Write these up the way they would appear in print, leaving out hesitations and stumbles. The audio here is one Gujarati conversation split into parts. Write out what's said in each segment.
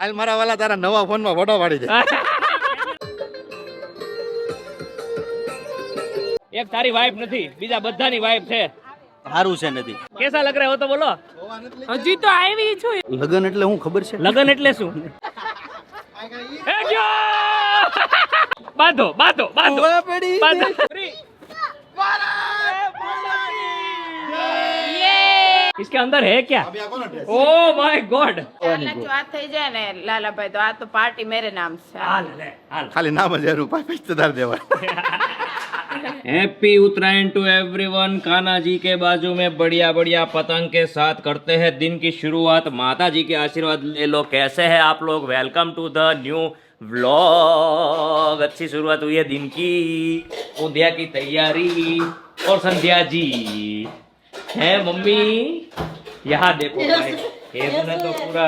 હાલ મારા વાલા તારા નવા ફોનમાં ફોટો પાડી દે. એક તારી વાઇફ નથી, બીજા બધાની વાઇફ છે. સારું છે નથી. કેસા લગ રહ્યા હો તો બોલો. હજી તો આવી છું. લગન એટલે હું ખબર છે? લગન એટલે શું? એ જો! બાંધો બાંધો બાંધો બાંધો. इसके अंदर है क्या? Oh my God. વાત થઈ જાય ને લાલાભાઈ તો આ તો પાર્ટી મેરે નામ છે. हाल ले हाल. ખાલી નામ જ રૂપિયા પૈસેદાર દેવા. Happy Uttarayan to everyone. Kanha ji के बाजू में बढ़िया बढ़िया पतंग के साथ करते हैं दिन की शुरुआत. माता जी के आशीर्वाद ले लो. कैसे हैं आप लोग? Welcome to the new vlog. अच्छी शुरुआत हुई है दिन की. उद्या की तैयारी और संध्या जी है. मम्मी यहाँ देखो भाई, ने तो पूरा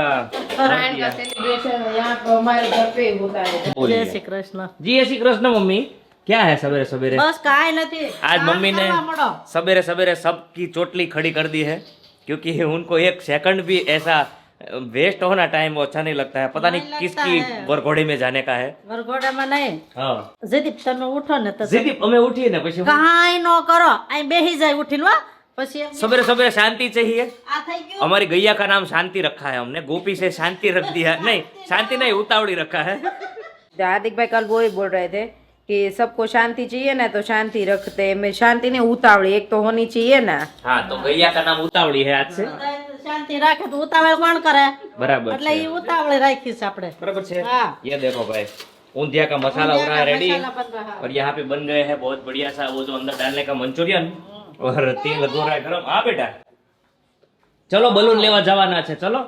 सेलिब्रेशन यहाँ पर हमारे घर पे होता है. जय શ્રી કૃષ્ણ. जी जय श्री कृष्ण. मम्मी क्या है सवेरे सवेरे? બસ કાંઈ નથી. आज मम्मी ने કરવા માંડો. सवेरे सवेरे सबकी चोटली खड़ी कर दी है, क्योंकि उनको एक सेकंड भी ऐसा वेस्ट होना टाइम वो अच्छा नहीं लगता है. पता नहीं नहीं किसकी लगता है. वरघोड़े में जाने का है. વરઘોડામાં નહીં. हाँ જયદીપ તમે ઉઠો ને તો जीदी અમે ઉઠીએ ને પછી કાંઈ ન કરો. અહીં બેસી જાય ઉઠીને હો. પછી એમ सवेरे सवेरे शांति चाहिए. આ થઈ ગયું. हमारी गैया का नाम शांति रखा है हमने. गोपी से शांति रख दिया. नहीं शांति नहीं, उतावड़ी रखा है. हार्दिक भाई कल वो ही बोल रहे थे कि सबको शांति चाहिए ना तो शांति रखते हैं. मैं शांति नहीं उतावड़ी एक तो होनी चाहिए ना. हाँ तो गैया का नाम उतावड़ी है आज से. શાંતિ રાખે તો ઉતાવળ કોણ કરે? बराबर એટલે છે. એ ઉતાવળે રાખી છે આપણે. बराबर છે. हाँ. ये देखो भाई, ऊंधिया का मसाला हो रहा है रेडी. મસાલા બન રહા. और यहाँ पे बन गए हैं बहुत बढ़िया सा वो जो अंदर डालने का मंचूरियन. और तेल हो रहा है गरम. हाँ बेटा चलो बलून लेवा जवाना है. चलो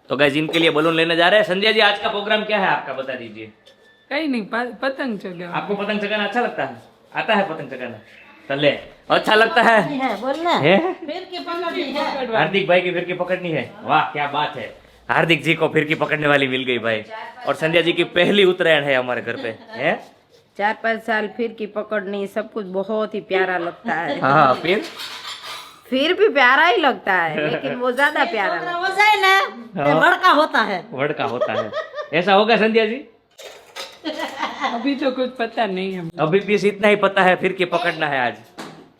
तो गाइस इनके लिए बलून लेने जा रहे हैं. संजय जी आज का प्रोग्राम क्या है आपका, बता दीजिए. कहीं नहीं पतंग चगा. आपको पतंग चगाना अच्छा लगता है? आता है पतंग चगाना? चले अच्छा लगता है. હે બોલ ને. है? ફિર કે પકડી હે. हार्दिक भाई की फिरकी पकड़नी है. वाह क्या बात है. हार्दिक जी को फिरकी पकड़ने वाली मिल गई भाई. और संजय जी की पहली उत्तरायण है हमारे घर पे. है 4-5 साल फिर की पकड़नी सब कुछ बहुत ही प्यारा लगता है. हाँ फिर भी प्यारा ही लगता है लेकिन वो ज्यादा प्यारा लगता છોકરા વજાય ને તે વડકા હોતા હે. वर्ड का होता है. ऐसा होगा संध्या जी? अभी तो कुछ पता नहीं है. अभी भी इतना ही पता है फिर के पकड़ना है आज.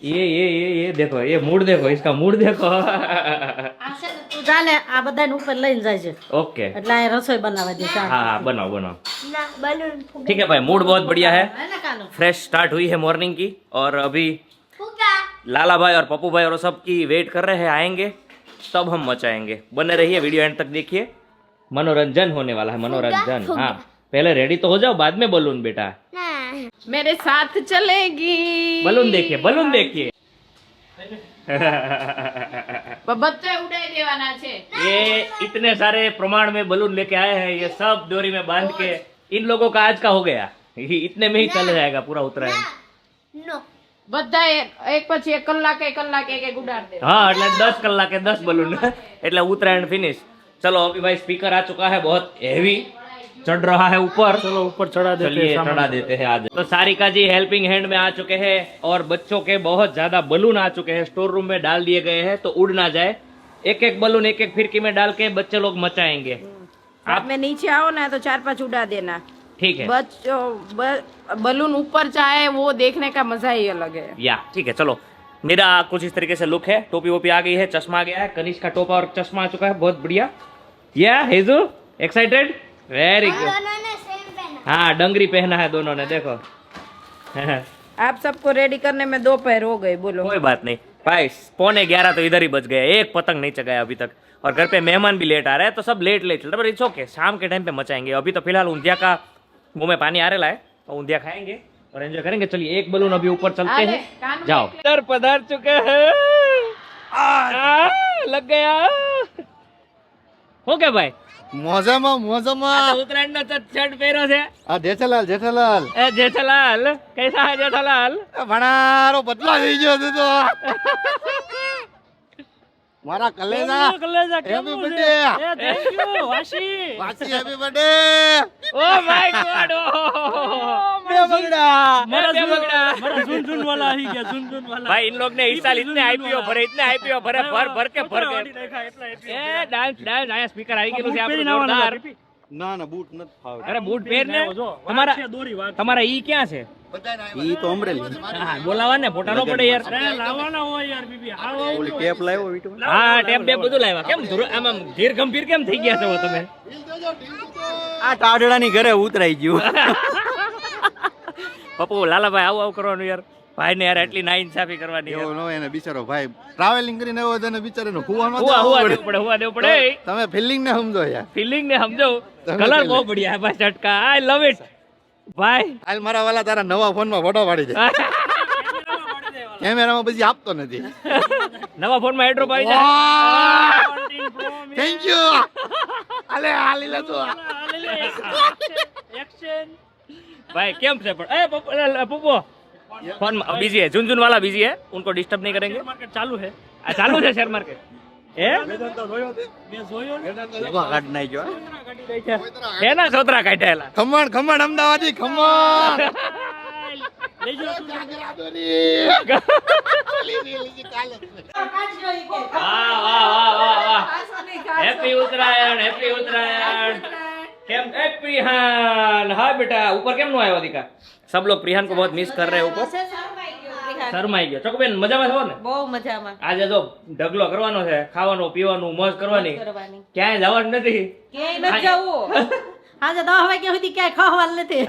ये देखो, ये मूड देखो, इसका मूड देखो. આ છે ને તું જા ને આ બધાને ઉપર લઈને જાય છે. ओके એટલે આ રસોઈ બનાવવા દે. हाँ बनाओ बनाओ. ठीक है भाई, मूड बहुत बढ़िया है. હે ને કાનો? फ्रेश स्टार्ट हुई है मॉर्निंग की. और अभी लाला भाई और पप्पू भाई और सब की वेट कर रहे हैं. आएंगे तब हम मचाएंगे. बने रहिए, वीडियो एंड तक देखिए. मनोरंजन होने वाला है, मनोरंजन. हाँ पहले रेडी तो हो जाओ, बाद में बलून बेटा. मेरे साथ चलेगी. बलून देखिए, बलून देखिए. बच्चे उड़ाई देवाना छे. ये इतने सारे प्रमाण में बलून लेके आए हैं. ये सब डोरी में बांध के इन लोगों का आज का हो गया. ये इतने में ही चल जाएगा पूरा उत्तरायण. બધા એક પછી એક કલાક એક ઉડાડ દે. हाँ એટલે 10 कलाके 10 बलून એટલે उत्तरायण फिनिश. चलो अभी भाई स्पीकर आ चुका है, बहुत हेवी चढ़ रहा है ऊपर. चलो ऊपर चढ़ा देते हैं आज. तो सारिका जी हेल्पिंग हैंड में आ चुके हैं और बच्चों के बहुत ज्यादा बलून आ चुके हैं. स्टोर रूम में डाल दिए गए हैं तो उड़ ना जाए. एक एक बलून एक एक फिरकी में डाल के बच्चे लोग मचाएंगे. आप में नीचे आओ ना तो 4-5 उड़ा देना. ठीक है बच्चों बलून ऊपर जाए वो देखने का मजा ही अलग है. या ठीक है. चलो मेरा कुछ इस तरीके से लुक है. टोपी वोपी आ गई है, चश्मा आ गया है. कनिष्क का टोपा और चश्मा आ चुका है. बहुत बढ़िया. या हेजू एक्साइटेड? Very good. हाँ डंगरी पहना है दोनों ने, देखो. आप सबको रेडी करने में दोपहर हो गए. बोलो. कोई बात नहीं भाई, 11:15 तो इधर ही बच गए. एक पतंग नहीं चगाया अभी तक. और घर पे मेहमान भी लेट आ रहे हैं तो सब लेट चल रहे. पर इट्स ओके, शाम के टाइम पे मचाएंगे. अभी तो फिलहाल ऊंधिया का मुंह में पानी आ रहा है तो ऊंधिया खाएंगे और एंजॉय करेंगे. चलिए एक बलून अभी ऊपर चलते हैं. जाओ. इधर पधार चुके हैं. लग गया. हो गया भाई. મોજામાં મોજામાં उत्तरायण નો શર્ટ પહેર્યો છે. આ જેઠાલાલ એ જેઠાલાલ कैसा है जेठालाल? ભણારો બદલા થઈ ગયો છે તો મારા કલેજા હેપી બર્થડે. વાસી happy birthday. Oh my God. બે બગડા. मेरा झुनझुन वाला ही गया, झुनझुन वाला. भाई इन लोग ने इस साल इतने आईपीओ भरे भर के भर गए. ए डांस आया स्पीकर आई गेलू છે આપણું જોરદાર. ના ના બૂટ નથી ફાવતા. અરે બૂટ પહેર ને. તમારા ઈ ક્યાં છે? ઈ તો અમરેલી. હા બોલાવા ને ફોટા નો પડે યાર. ઓલી ટેપ લાવ્યો વીટુ. હા ટેપ ટેપ બધું લાવ્યા. કેમ આમ ધીર ગંભીર કેમ થઈ ગયા છો તમે? આ ટાઢડાની ઘરે ઉતરાઈ ગયું. પપ્પુ લાલાભાઈ આવું આવું કરવાનું યાર. ભાઈ ને યાર એટલી ના ઇન્સાફી કરવાની. એવો નો એને બિચારો ભાઈ ટ્રાવેલિંગ કરીને આવ્યો તો એને બિચારાનો હુવાનો હુવા દેવું પડે. તમે ફિલિંગ ને સમજો યાર. ફિલિંગ ને સમજો. કલર બહુ બઢિયા है भाई चटका. आई लव इट ભાઈ. હાલ મારા વાલા તારા નવા ફોનમાં ફોટો પાડી દે. કેમેરામાં પછી આપતો નથી. નવા ફોન માં એડ્રોપ આવી જાય. Thank you. અલે હાલી લે તું. भाई કેમ છે પણ ए पप्पू फोन बिजी है. झुनझुन वाला बिजी है. उनको डिस्टर्ब नहीं करेंगे. मार्केट चालू है. चालू है शेयर मार्केट. કાઢ નાખ્યો. હે ના સોતરા કાઢ્યા. ખમણ ખમણ અમદાવાદી ખમણ. हैप्पी उत्तरायण. हैप्पी उत्तरायण. કેમ એ પ્રિહાન. હા બેટા ऊपर કેમ નો આવ્યો દીકા? सब लोग प्रिहान को बहुत मिस कर रहे हैं ऊपर. શરમાઈ ગયો. ચોકબેન મજામાં છો ને? બહુ મજામાં. આજે જો ઢગલો કરવાનો છે. ખાવાનું પીવાનું મોજ કરવાની. ક્યાંય જવાનું નથી. ક્યાંય નથી જવું. આજે 10 વાગ્યા સુધી ક્યાંય ખાવાનું નથી.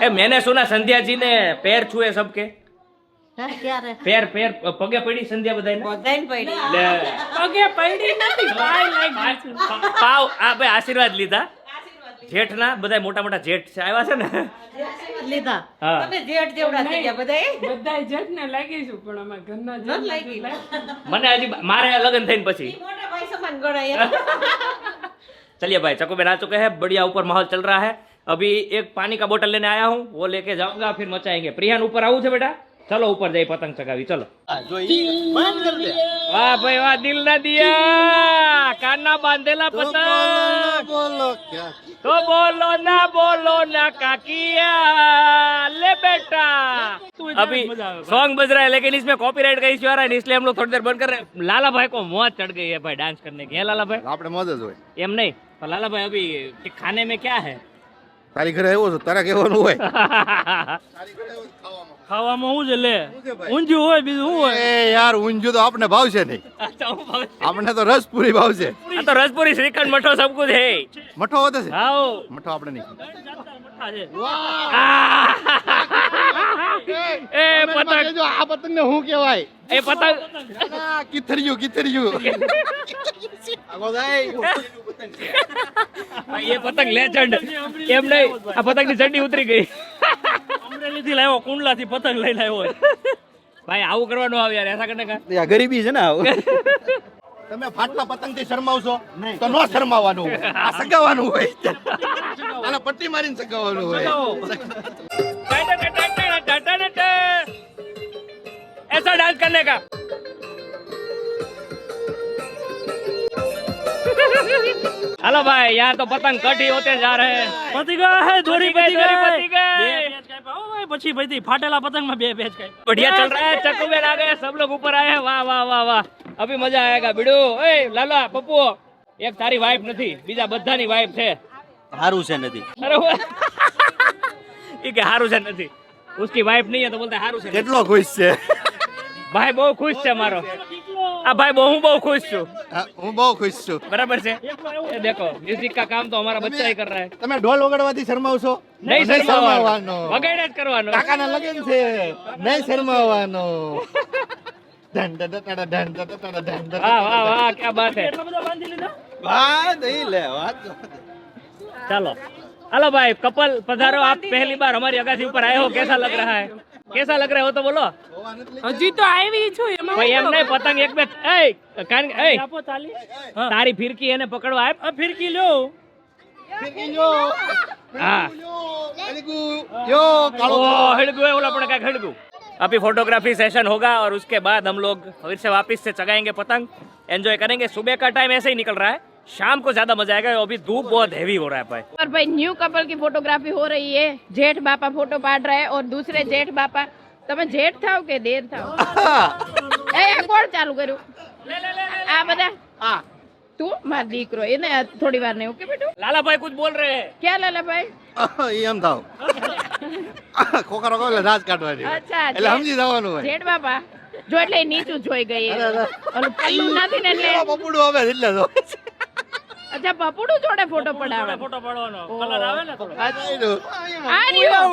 એ मैंने सुना संध्या जी ने पैर छुए सबके. હા ક્યારે? पैर पैर પગે પડી સંધ્યા બધાને. બધાને પડી. લે પગે પડી નથી પાય લાગી. પાવ આ ભાઈ આશીર્વાદ લીધા. જેઠના બધા મોટા મોટા જેઠ છે આવ્યા છે ને. લીધા. હા. તમે જેઠ જેવડા થઈ ગયા બધાય. બધાય જેઠને લાગીશું પણ અમારા ઘરના ન જેઠ લાગી. મને હજી મારે લગ્ન થઈને પછી. મોટા ભાઈ સમાન ગણાય. चलिए भाई चकोबेन आ चुके हैं. बढ़िया ऊपर माहौल चल रहा है. अभी एक पानी का बोतल लेने आया हूँ. वो लेके जाऊंगा फिर मचाएंगे. प्रियान ऊपर आऊँ છે બેટા? चलो ऊपर जाइए पतंग चगावी. चलो. જો ઈ બંધ કર દે. वाह भाई वाह. दिल ना दिया काना बांधेला पतंग. બોલો ક્યાં तो बोलो ना काकिया ले बेटा. अभी सॉन्ग बज रहा है लेकिन इसमें कॉपीराइट का इश्यू आ रहा है इसलिए हम लोग थोड़ी देर बंद कर रहे हैं. लाला भाई को मौत चढ़ गई है भाई डांस करने की. है लाला भाई? આપણે મોજ જ હોય. एम नहीं तो लाला भाई अभी खाने में क्या है? તારી ઘરે આવ્યો છું તારા કહેવાનું હોય. ખાવામાં શું છે લે? ઊંધિયું હોય બીજું શું હોય? એ યાર ઊંધિયું તો આપણે ભાવશે નહીં. આપણે તો રસપુરી ભાવશે. આ તો રસપુરી શ્રીખંડ મઠો સબ કુછ હે. મઠો હોતે છે. आओ મઠો આપણે નહીં. ए पतंग જો આ પતંગ ને શું કહેવાય? ए पतंग કિથરિયું કિથરિયું. આગો જાય. ये पतंग लेजेंड एम नहीं आ पतंग ની ચડ્ડી ઉતરી ગઈ. અમરેલી થી લાવ્યો કુંડલા થી પતંગ લઈને આવ્યો. ભાઈ આવું કરવાનું આવે યાર ऐसा करने का. આ ગરીબી છે ને આવું. તમે ફાટલા પતંગ થી શરમાવશો તો નો શરમાવાનું હોય. આ સગાવાનું હોય. આને પટ્ટી મારીને સગાવાનું હોય. ऐसा डांस करने का. हेलो भाई यहाँ तो पतंग कटी होते जा रहे हैं. પતી ગયા હે દોરી પતી દોરી ગઈ. પતી ગઈ. બે પેચ કાપ્યા. ઓ ભાઈ પછી ભાઈ ફાટેલા પતંગ માં બે પેચ કાપ્યા. बढ़िया चल रहा है. चक्कूबेन आ गए. सब लोग ऊपर आए हैं. वाह वाह वाह वाह. अभी मजा आएगा बिडू. ए लाला पप्पू एक तारी वाइफ નથી બીજા બધાની વાઇફ છે. સારું છે નથી. અરે ये કે હારું છે નથી. उसकी वाइफ नहीं है तो बोलता है हारू છે. કેટલો ખુશ છે. ભાઈ બહુ ખુશ છે મારો. આ ભાઈ હું બહુ ખુશ છું. હું બહુ ખુશ છું. बराबर से ये देखो म्यूजिक का काम तो हमारा बच्चा ही कर रहा है. તમે ઢોલ વગાડવાથી શરમાવશો? નહીં શરમાવવાનો. વગાડ્યા જ કરવાનો. કાકાના લગન છે. નહીં શરમાવવાનો. ધન ધન ધન ધન ધન ધન ધન. वाह वाह वाह क्या बात है. એટલા બધા બાંધી લીધા? વાત નહીં લે વાત. चलो हेलो भाई कपल पधारो. आप पहली बार हमारी अगासी ऊपर आए हो. कैसा लग रहा है? कैसा लग रहा हो तो बोलो. હજી તો આવી છું એમાં भाई એમ નહીં પતંગ એક બે એ કાન એ આપો તાલી. તારી ફિરકી એને પકડવા આપ. આ ફિરકી લ્યો. हाँ યો કાળો. ओ हिड़गू है बोला पड़ा क्या हिड़गू. अभी फोटोग्राफी सेशन होगा और उसके बाद हम लोग फिर से वापस से चगाएंगे पतंग. एंजॉय करेंगे. सुबह का टाइम ऐसे ही निकल रहा है. शाम को ज्यादा मजा आएगा. अभी धूप बहुत हैवी हो रहा है भाई. और भाई न्यू कपल की फोटोग्राफी हो रही है. जेठ बापा फोटो पाड़ रहा है और दूसरे जेठ बापा. તમે જેઠ થાવ કે દેર થાવ? એ કોણ ચાલુ કર્યું? આ બધા તું માર દીકરો એને થોડી વાર નહીં. ઓકે બેટું. लाला भाई कुछ बोल रहे हैं. ક્યાં લાલાભાઈ? ઈ એમ થાવ ખોખારો કહો એટલે રાજ કાઢવાની હોય. અચ્છા એટલે સમજી જવાનું હોય. જેઠ બાપા જો એટલે એ નીચું જોઈ ગઈ ઓલું પલ્લું નથી ને એટલે પપુડું આવે એટલે તો અચ્છા પપુડું જોડે ફોટો પડાવે. ફોટો પાડવાનો કલર આવે ને થોડો. આ રહ્યો.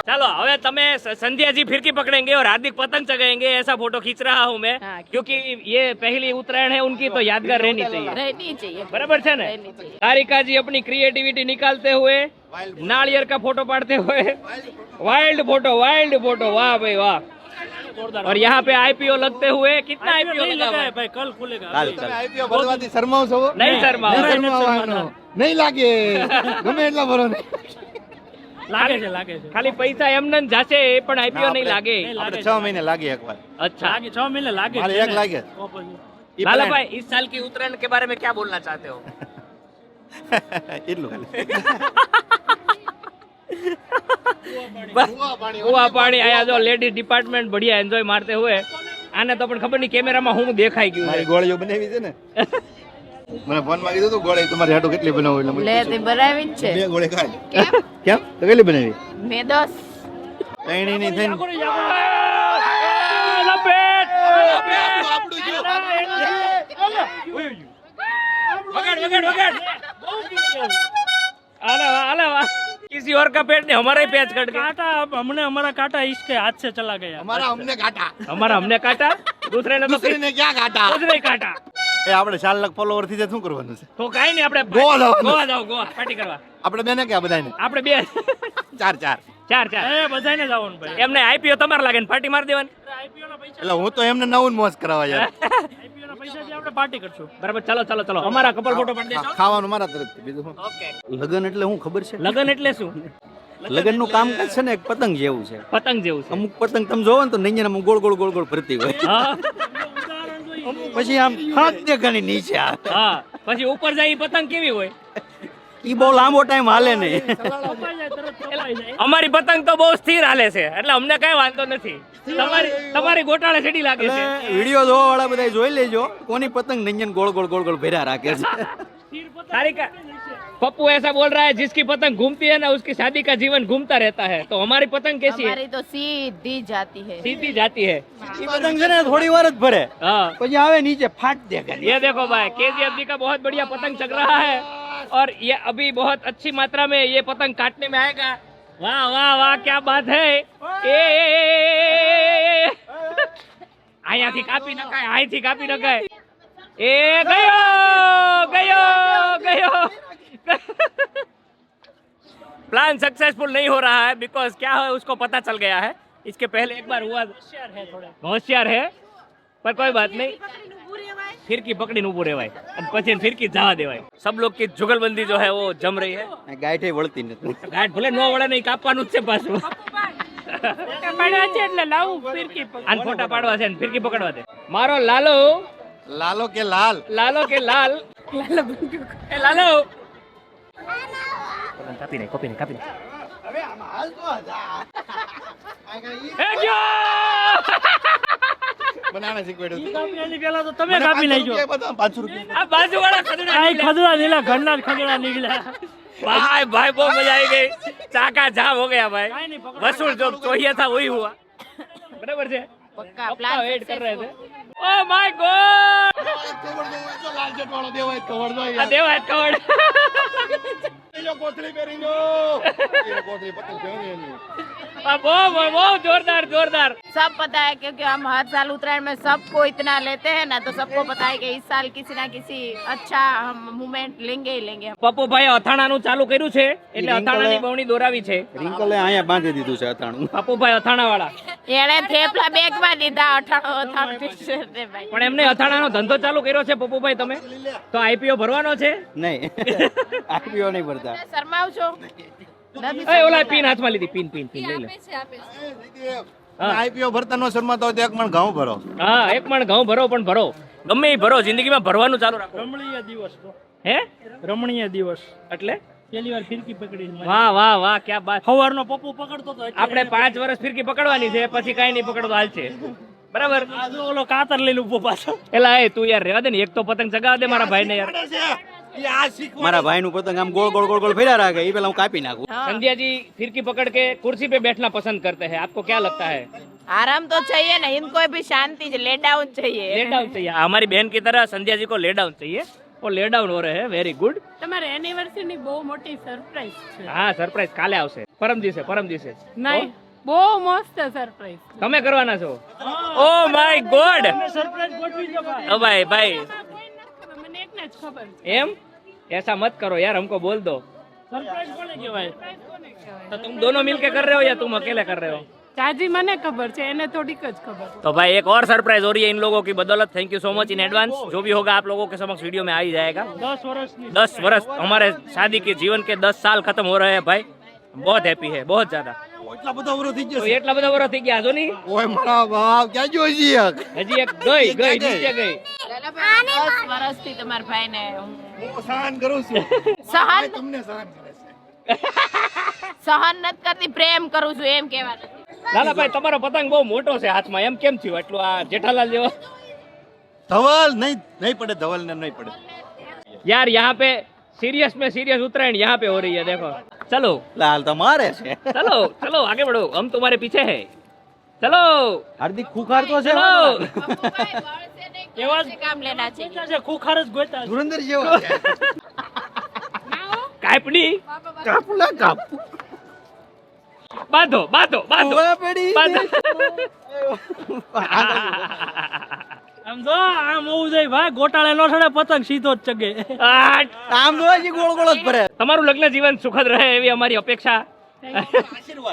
चलो હવે તમે संध्या जी फिरकी पकड़ेंगे और हार्दिक पतंग चगाएंगे ऐसा फोटो खींच रहा हूँ मैं हाँ, क्योंकि ये पहली उत्तरायण है उनकी तो यादगार रहनी चाहिए. रहनी चाहिए. बराबर है ना. रहनी चाहिए. तारिका जी अपनी क्रिएटिविटी निकालते हुए नारियल का फोटो पाड़ते हुए वाइल्ड फोटो वाह भाई वाह. और यहाँ पे आईपीओ लगते हुए कितना आईपीओ नहीं लगा लगा हुआ है है? भाई, कल खुलेगा. તમે આઈપીઓ ભરવાથી શરમાવશો नहीं शर्मा નહીં શરમાવાનું. નહીં લાગે ગમે એટલા ભરો નહીં. લાગે છે. खाली पैसा एमने जाचे એ પણ આઈપીઓ નહીં લાગે. આપણે 6 મહિને લાગે એકવાર. अच्छा લાગે 6 મહિને લાગે. મારે છે એક ને. લાગે. તો પછી. ઈ लाला plan. भाई इस साल की उत्तरायण के बारे में क्या बोलना चाहते हो? એટલું ખાલી. કુવા પાણી આયા જો લેડીઝ ડિપાર્ટમેન્ટ બઢિયા એન્જોય મારતે હુએ. આને તો પણ ખબર નહીં કેમેરામાં હું દેખાઈ ગયું મારી છે. ગોળીઓ બનાવી છે ને મને ફોન માં કીધું તું ગોળી તમારી હાટુ કેટલી બનાવો એટલે લે તે બનાવી જ છે. 2 ગોળી ખાય. કેમ? કેમ તો કેટલી બનાવી? મેં 10. ત્રણેય ની થઈને લપેટ! આપણું જો वगड़. आला वाह. किसी और का पेट नहीं हमारा ही पेच कट गया. काटा अब हमने हमारा काटा इसके हाथ से चला गया. અમારા અમને કાટા हमारा हमने काटा दूसरे ने तो દૂસરીને ક્યાં કાટા? कुछ नहीं काटा. એ આપણે 4 લાખ ફોલોવર થી શું કરવાનું છે? તો કાઈ નહીં આપણે ગોવા જવાનું. ગોવા જાવ ગોવા પાર્ટી કરવા. આપણે બેને ક્યાં બધાને આપણે બે 4 ચાર એ બધાને જવાનું ભાઈ. એમને આઈપીઓ તમારે લાગે ને પાર્ટી મારી દેવાની. આઈપીઓ ના પૈસા એટલે હું તો એમને નવું મોજ કરાવવા યાર. આઈપીઓ ના પૈસાથી આપણે પાર્ટી કરશું. બરાબર ચલો અમારા કપલ ફોટો પાડી દેજો. ખાવાનું મારા તરફથી બીજું શું? ઓકે. લગન એટલે હું ખબર છે? લગન એટલે શું? લગન નું કામ છે ને એક પતંગ જેવું છે. પતંગ જેવું છે. અમુક પતંગ તમે જોવો ને તો નૈયામાં ગોળ ગોળ ફરતી હોય. હા પછી આમ હાથ દેખાની નીચે આવે. હા પછી ઉપર જાય ઈ પતંગ કેવી હોય? ઈ બહુ લાંબો ટાઈમ હાલે નહીં. કપાઈ જાય તરત કપાઈ જાય. અમારી પતંગ તો બહુ સ્થિર હાલે છે એટલે અમને કઈ વાંધો નથી. તમારી ગોટાળે ચડી લાગે એટલે છે. વિડીયો જોવા વાળા બધા જોઈ લેજો કોની પતંગ નૈયન ગોળ ગોળ ભર્યા રાખે છે. सारिका पप्पू ऐसा बोल रहा है जिसकी पतंग घूमती है ना उसकी शादी का जीवन घूमता रहता है तो हमारी पतंग कैसी है? हमारी तो सीधी जाती है. सीधी जाती है. ઈ પતંગ છે ને થોડી વાર જ ભરે हाँ પછી આવે નીચે ફાટ દેખાય. ये देखो भाई केजीएफ जी का बहुत बढ़िया पतंग चग रहा है और ये अभी बहुत अच्छी मात्रा में ये पतंग काटने में आएगा. वाह वाह वाह क्या बात है. અહીંયાથી કાપી નખાય અહીંથી કાપી નખાય. એ गयो प्लान सक्सेसफुल नहीं हो रहा है बिकॉज क्या है उसको पता चल गया है. इसके पहले एक बार हुआ. होशियार है पर कोई बात नहीं. फिरकी पकड़ीने ऊभું રહેવાય અને પછી ફિરકી જવા દેવાય. सब लोग की जुगलबंदी जो है वो जम रही है. ગાંઠે વળતી નથી. ગાંઠ ભલે નો વળે નહીં કાપવાનું જ છે પાછું. પાડવા છે એટલે લાવું ફિરકી આન ફોટા પાડવા છે ને ફિરકી પકડવા છે. મારો લાલો લાલો કે લાલ લાલો કે લાલ એ લાલો કાપી નહીં એ ગયો. બનાવવા શીખવાડ્યું હતું. કાપી એની પહેલા તો તમે કાપી નાખજો. 500 રૂપિયા. આ બાજુવાળા ખદડા આ ખદડા નીલા ઘરના ખદડા નીકળ્યા. भाई बहुत मजा आई गई. चाका जाम हो गया भाई. કાંઈ નહીં, પકડો. वसूल जो चाहिए था वही हुआ. बराबर છે. पक्का पप्पा प्लान वेट कर रहे थे. ओह माय गॉड કવર દો, એ તો લાલ જટવાળો દેવાય કવર દો આ યાર. દેવા કવડ. એ જો કોથળી પહેરી લો. એ કોથળી પતંગ ફેરવી એની. बहुत जोरदार. सब पता है क्योंकि हम हर साल उत्तरायण में सबको इतना लेते हैं ना तो सबको पता है कि इस साल किसी ना किसी अच्छा हम मूवमेंट लेंगे ही लेंगे. પપ્પુભાઈ અથાણાનું ચાલુ કર્યું છે એટલે અથાણાની બવણી દોરાવી છે. રિંકલે અહીંયા બાંધી દીધું છે અથાણું. પપ્પુભાઈ અથાણા વાળા એણે થેપલા બેગમાં દીધા 18 ભાઈ. પણ એમને અથાણાનો ધંધો ચાલુ કર્યો છે પપ્પુભાઈ તમે તો આઈપીઓ ભરવાનો છે. નહીં આઈપીઓ નહીં ભરતા. શરમાવ છો? એ ઓલા પીન હાથમાં લીધી પીન લઈ લે. આઈપીઓ ભરતા નો શર્માતા હોય તો એક મણ ઘઉં ભરો. હા એક મણ ઘઉં ભરો પણ ભરો ગમે એ ભરો જિંદગીમાં ભરવાનું ચાલુ રાખો. રમણીય દિવસ તો. હે રમણીય દિવસ એટલે પહેલી વાર ફિરકી પકડી. વાહ ક્યાં બાત. સવારનો પપ્પુ પકડતો તો આપણે 5 વર્ષ ફિરકી પકડવાની છે પછી કાઈ નહીં પકડતો હાલ છે. બરાબર આ જો ઓલો કાતર લઈને ઉભો પાછો. એલા એ તું યાર રહેવા દે ને, એક તો પતંગ ચગાવવા દે મારા ભાઈને યાર. એ આ શીખવા મારા ભાઈનું પતંગ આમ ગોળ ગોળ ગોળ ગોળ ફેર્યા રાખે એ પેલા હું કાપી નાખું. संध्या जी फिरकी पकड़ के कुर्सी पे बैठना पसंद करते हैं, आपको क्या लगता है? आराम तो चाहिए ना, इनको भी शांति से ले डाउन चाहिए. ले डाउन चाहिए. हमारी बहन की तरह संध्या जी को ले डाउन चाहिए, वो ले डाउन हो रहे हैं. Very good. તમારે એનિવર્સરી બહુ મોટી સરપ્રાઈઝ છે. હા સરપ્રાઈઝ કાલે આવશે, પરમ દિવસે. નહીં, બહુ મસ્ત સરપ્રાઈઝ. તમે કરવાના છો? Oh my God. સરપ્રાઈઝ ગોઠવી દો ભાઈ. ओ भाई भाई મને એકને જ ખબર છે. एम ऐसा मत करो यार, हमको बोल दो. સરપ્રાઈઝ કોને કહેવાય? तो तुम दोनों मिलके कर रहे हो या तुम अकेले कर रहे हो? ચાજી મને ખબર છે, એને થોડીક જ ખબર છે. तो भाई एक और सरप्राइज हो रही है इन लोगों की बदौलत. Thank you so much in advance. जो भी होगा आप लोगों के समक्ष वीडियो में आ ही जाएगा. 10 વર્ષની 10 वर्ष हमारे शादी के जीवन के 10 साल खत्म हो रहे हैं भाई. बहुत हैप्पी है, बहुत ज्यादा. એટલા બધા અવરો થઈ તો જશે. એટલા બધા વર્ષ થઈ ગયા જો નહીં. ઓય મારા બાપ ક્યાં જોઈ છીએ? હજી એક ગઈ નીચે ગઈ. 10 વર્ષથી તમારા ભાઈને હું હું સહન કરું છું. સહન તમને સહન કરે છે. સહન નથી કરતી, પ્રેમ કરું છું એમ કહેવા નથી. લાલાભાઈ તમારો પતંગ બહુ મોટો છે હાથમાં, એમ કેમ થયું એટલું? આ જેઠાલાલ જેવો. ધવલ નહીં પડે, ધવલ ને નહીં પડે. यार यहाँ पे सीरियस में सीरियस उत्तरायण यहाँ पे हो रही है, देखो. चलो લાલ તમારે છે. चलो चलो आगे बढ़ो, हम तुम्हारे पीछे हैं. चलो હાર્દિક ખુખાર તો છે. चलो. એવા જ કામ લેના છે. છે ખુખાર જ ગોતા છે. ધુરંધર જેવો છે. કાપડી કાપુલા કાપુ. બાંધો બાંધો બાંધો ઓવા પડી. બાંધો. આમ જો આમ હોવું જોઈએ ભાઈ, ગોટાળે નો છડે પતંગ સીધો જ ચગે. આઠ. આમ તો હજી ગોળ ગોળ જ ફરે. તમારું લગ્ન જીવન સુખદ રહે એવી અમારી અપેક્ષા.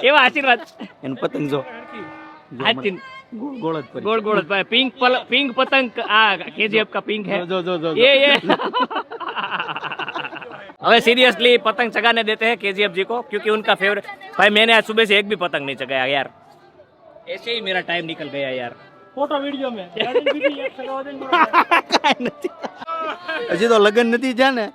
એવા આશીર્વાદ. એનું પતંગ જો આજથી ગોળ ગોળ જ ફરે. गोल गोल पिंक पतंग KGF का पिंक है. જો જો જો ये हमें सीरियसली पतंग चगाने देते हैं KGF जी को, क्योंकि उनका फेवरेट. भाई मैंने आज सुबह से एक भी पतंग नहीं चगाया यार. ऐसे ही मेरा टाइम निकल गया यार. ફોટો વિડીયો મે એક સગાવા દઈને કાંઈ નથી. હજી તો લગ્ન નથી થયા ને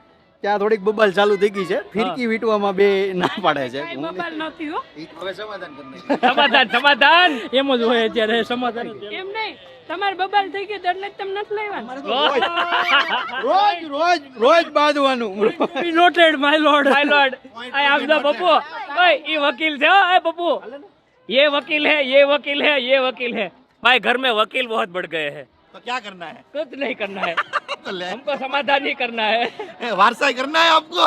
ત્યાં થોડીક બબાલ ચાલુ થઈ ગઈ છે. ફિરકી વીટવામાં બે ના પાડે છે. કાંઈ બબાલ નથી હો. હવે સમાધાન કરી समाधान समाधान. એમ જ હોય અત્યારે સમાધાન જ. એમ નહીં, તમારે બબાલ થઈ ગઈ તો એટલે જ તમે નથી લેવાના. રોજ બાંધવાનું. Be noted, my lord. My Lord I am the Pappu. ओए ये वकील से हो. ए पप्पू ये वकील है, ये वकील है, ये वकील है. भाई घर में वकील बहुत बढ़ गए हैं. तो क्या करना है? कुछ नहीं करना है, तो ले हमको समाधान ही करना है. वारसा करना है आपको.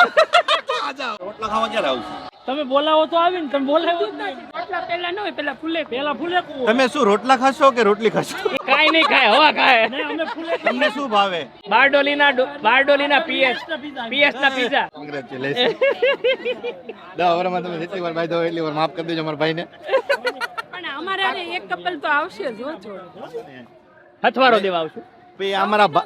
आ जाओ. रोटला ખાવા ક્યારે આવશે? તમે બોલાવો તો આવીને, તમે બોલાવો જ નહીં. રોટલા પહેલા ન હોય, પહેલા ફૂલે પેલા ફૂલે કુવો. તમે શું રોટલા ખાશો કે રોટલી ખાશો? કાઈ નહીં ખાય, હવા ખાય. નહીં, અમે ફૂલે તમને શું ભાવે? બારડોલીના PS ના પીઝા. કોંગ્રેચ્યુલેશન. 10 વર્ષમાં તમે જેટલી વાર બાંધો એટલી વાર માફ કરી દેજો મારા ભાઈને. પણ અમારે આને એક કપલ તો આવશે જ હો જોડે. હથવારો દેવા આવશું. પછી અમારા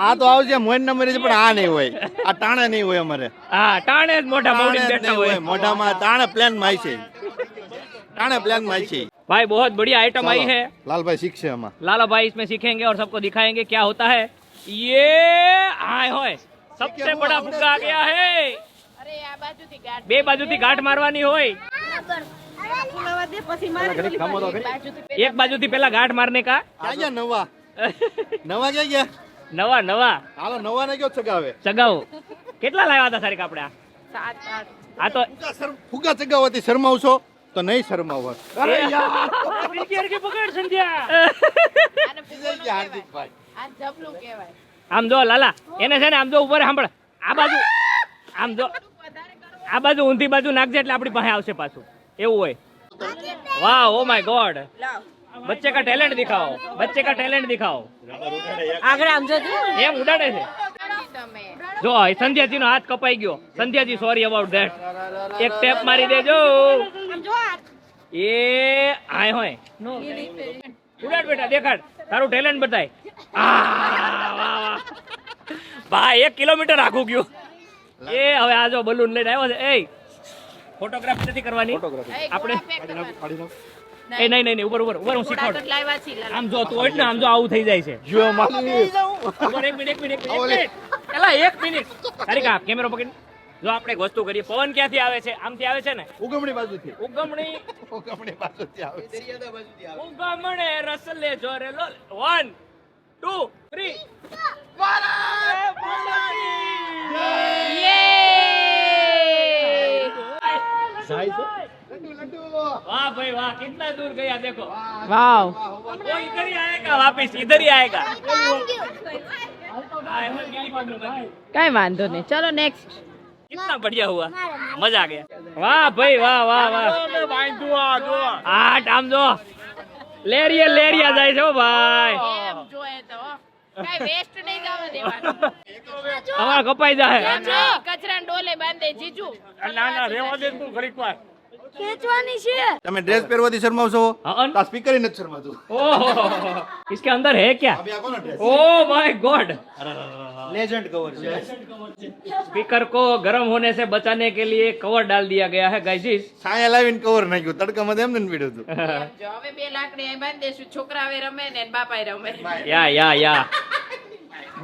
આ તો આવશે મોઈન નંબર છે પણ આ નહીં હોય. આ ટાણે નહીં હોય અમારે. હા ટાણે જ મોઢા ટાણે મોડીને જ બેઠા નહીં હોય. હોય. મોઢામાં ટાણે પ્લાન માં છે. ટાણે પ્લાન માં છે. भाई बहुत बढ़िया आइटम आई है. લાલભાઈ શીખશે આમાં. लाला भाई इसमें सीखेंगे और सबको दिखाएंगे क्या होता है. ये आए होए सबसे बड़ा फुग्गा आ गया है. અરે આ બાજુથી ગાંઠ બે બાજુથી ગાંઠ મારવાની હોય. ફુલાવા દે પછી મારે બાજુથી એક બાજુથી પેલા ગાંઠ મારને કા. ક્યાં ગયા નવા? નવા ક્યાં ગયા? નવા નવા હાલો નવા ને કયો ચગાવે? ચગાવો. કેટલા લાવ્યા હતા સારી કાપડા? 7-8 આ તો ફુગા ચગાવવાથી શરમાવશો તો નહીં શરમાવો. અરે યાર કે પકડ સંધ્યા. આને ફૂગો ન હાર્દિકભાઈ. કહેવાય. આ જબલું કહેવાય. આમ જો લાલા એને છે ને આમ જો ઉપર સાંભળ આ બાજુ આમ જો આ બાજુ ઊંધી બાજુ નાખજે એટલે આપણી પાસે આવશે પાછું એવું હોય. વાહ ઓ માય ગોડ. बच्चे का टैलेंट दिखाओ, बच्चे का टैलेंट दिखाओ. આગળ આમ જોજો. એમ ઉડાડે છે. તમે જો સંધ્યાજી નો હાથ કપાઈ ગયો. સંધ્યાજી સોરી અબાઉટ ધેટ. એક ટેપ મારી દેજો. આમ જો આ. એ આય હોય ઉડાડ બેટા, દેખાડ તારું ટેલેન્ટ બતાય. ભાઈ 1 કિલોમીટર આખું ગયું. એ હવે આ જો બલૂન લઈને આવ્યો છે. એ ફોટોગ્રાફી નથી કરવાની આપણે. એ નહીં નહીં ઉપર ઉપર ઉપર હું શીખવાડું. થોડાક લાવ્યા છીએ લાલા. આમ જો તું હોય ને આમ જો આવું થઈ જાય છે. જો માલી ઉપર એક મિનિટ એલા 1 મિનિટ તારી કા કેમેરો પકડ. જો આપણે એક વસ્તુ કરીએ, પવન ક્યાંથી આવે છે? આમથી આવે છે ને? ઉગમણી બાજુથી ઉગમણી ઉગમણી બાજુથી આવે છે. ઉગમણે રસ લેજો રે લો. 1 2 3 वाह भाई वाह, कितना दूर गया देखो. વાવ वो इधर ही आएगा वापिस, इधर ही आएगा. કઈ વાંધો નહીં, ચલો નેક્સ્ટ. कितना बढ़िया हुआ, मजा आ गया. वाह भाई वाह वाह वाह. आठ आम जो लेरिया જાય છે હો ભાઈ. એમ જોઈએ તો કઈ વેસ્ટ નહીં જવા દેવાનું. અમાર કપાઈ જાય. જીજુ કચરા ડોલે બાંધે જીજુ. ના ના રેવા દે તું ઘડીક વાર. ખેંચવાની છે તમે ડ્રેસ પહેરવાથી શરમાવશો હા તો સ્પીકર નથી શરમાતું. ओह इसके अंदर है क्या? અભી આ કોનો dress? Oh my God. Legend cover છે. स्पीकर को गर्म होने से बचाने के लिए कवर डाल दिया गया है गाइस. છાયા લાવીને કવર નાખ્યું, તડકામાં એમ ને પીડ્યું હતું. જો હવે બે લાકડી અહીં બાંધી દેશું, છોકરાવે રમે ને બાપાએ રમે. या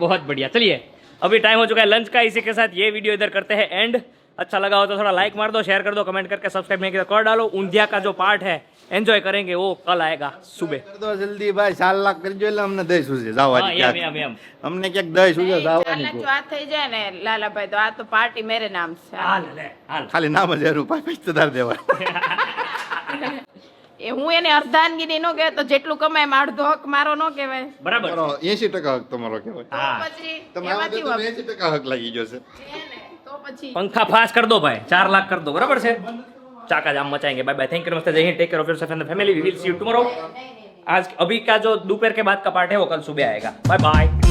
बहुत बढ़िया. चलिए अभी टाइम हो चुका है लंच का. इसी के साथ ये वीडियो इधर करते हैं एंड. अच्छा लगा हो तो थोड़ा लाइक मार दो, शेयर कर दो, कमेंट करके सब्सक्राइब नहीं किया कर डालो. ऊंधिया का जो पार्ट है एंजॉय करेंगे, वो कल आएगा सुबह. કર દો જલ્દી ભાઈ, 4 લાખ કરી જો એટલે અમને દઈ સુજે જવાની हाँ, ક્યાંક. यम. અમને ક્યાંક દઈ સુજે 4 જવાની લાખ વાત થઈ જાય ને લાલાભાઈ, તો આ તો પાર્ટી મેરે નામ છે. हाल ખાલી નામ જ રૂપિયા પૈસેદાર દેવા. એ હું એને અર્ધાંગીની નો કહેવાય, તો જેટલું કમાય એમાં અડધો હક મારો નો કહેવાય. बराबर. 80% હક તમારો કહેવાય. તો हाँ. પછી તમે આવા એમાંથી તો વપ- 80% હક લાગી ગયો છે. છે ને, તો પછી पंखा फास्ट कर दो भाई, 4 लाख कर दो. बराबर से चाका जाम मचाएंगे. बाय बाय, थैंक यू, नमस्ते, जय Hind, take care of yourself and the family. We will see you tomorrow. आज अभी का जो दोपहर के बाद का पार्ट है वो कल सुबह आएगा. Bye bye.